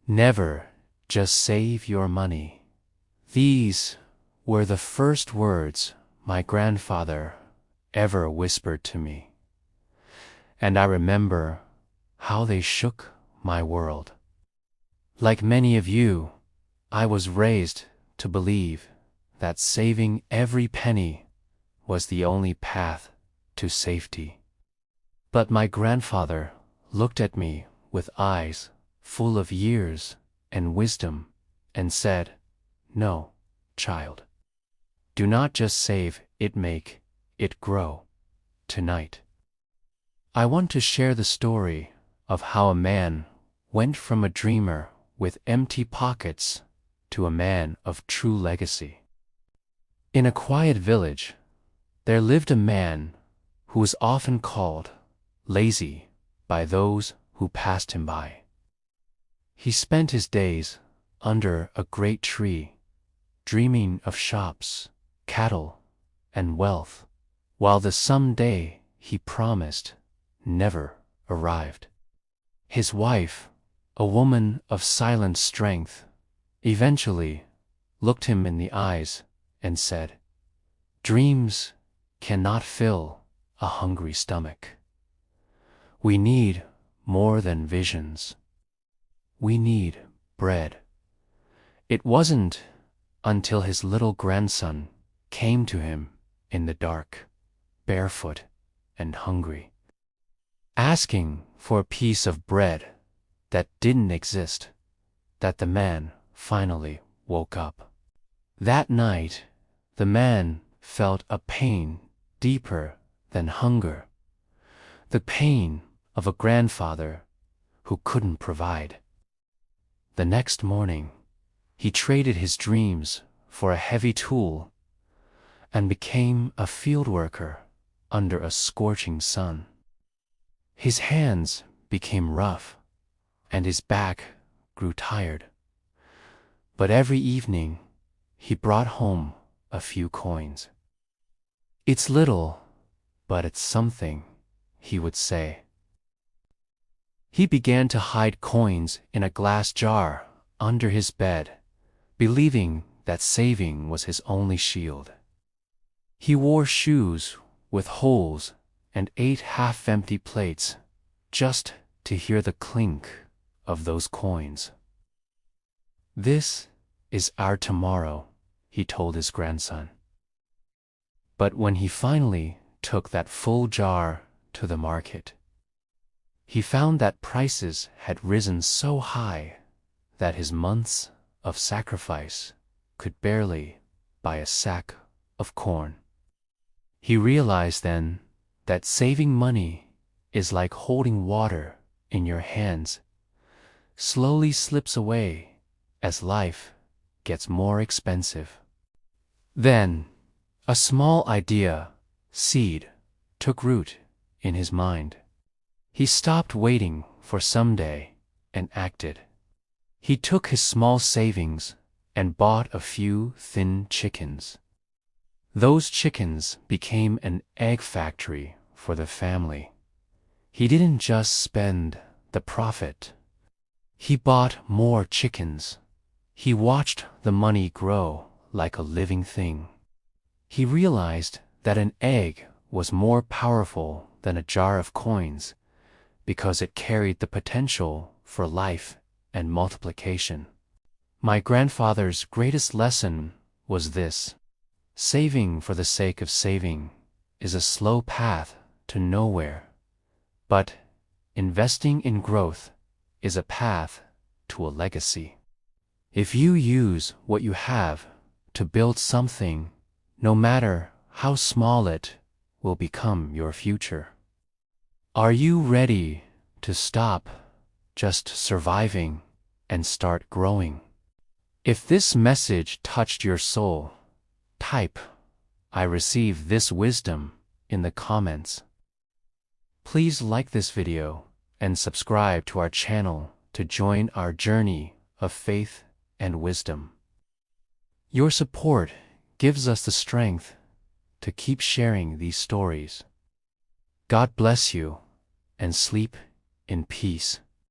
Never just save your money. These were the first words my grandfather ever whispered to me, and I remember how they shook my world. Like many of you, I was raised to believe that saving every penny was the only path to safety. But my grandfather looked at me with eyes full of years and wisdom and said, "No, child. Do not just save it, make it grow tonight." I want to share the story of how a man went from a dreamer with empty pockets to a man of true legacy. In a quiet village, there lived a man who was often called lazy by those who passed him by. He spent his days under a great tree, dreaming of shops, cattle, and wealth, while the someday he promised never arrived. His wife, a woman of silent strength, eventually looked him in the eyes and said, "Dreams cannot fill a hungry stomach. We need more than visions. We need bread." It wasn't until his little grandson came to him in the dark, barefoot and hungry, asking for a piece of bread that didn't exist, that the man finally woke up. That night, the man felt a pain deeper than hunger, the pain of a grandfather who couldn't provide. The next morning, he traded his dreams for a heavy tool and became a field worker under a scorching sun. His hands became rough and his back grew tired. But every evening, he brought home a few coins. "It's little, but it's something," he would say. He began to hide coins in a glass jar under his bed, believing that saving was his only shield. He wore shoes with holes and ate half-empty plates just to hear the clink of those coins. "This is our tomorrow," he told his grandson. But when he finally took that full jar to the market, he found that prices had risen so high that his months of sacrifice could barely buy a sack of corn. He realized then that saving money is like holding water in your hands, slowly slips away as life gets more expensive. Then, a small idea, seed, took root in his mind. He stopped waiting for someday and acted. He took his small savings and bought a few thin chickens. Those chickens became an egg factory for the family. He didn't just spend the profit. He bought more chickens. He watched the money grow like a living thing. He realized that an egg was more powerful than a jar of coins because it carried the potential for life and multiplication. My grandfather's greatest lesson was this: saving for the sake of saving is a slow path to nowhere, but investing in growth is a path to a legacy. If you use what you have to build something, no matter how small, it will become your future. Are you ready to stop just surviving and start growing? If this message touched your soul, type "I receive this wisdom" in the comments. Please like this video and subscribe to our channel to join our journey of faith and wisdom. Your support gives us the strength to keep sharing these stories. God bless you and sleep in peace.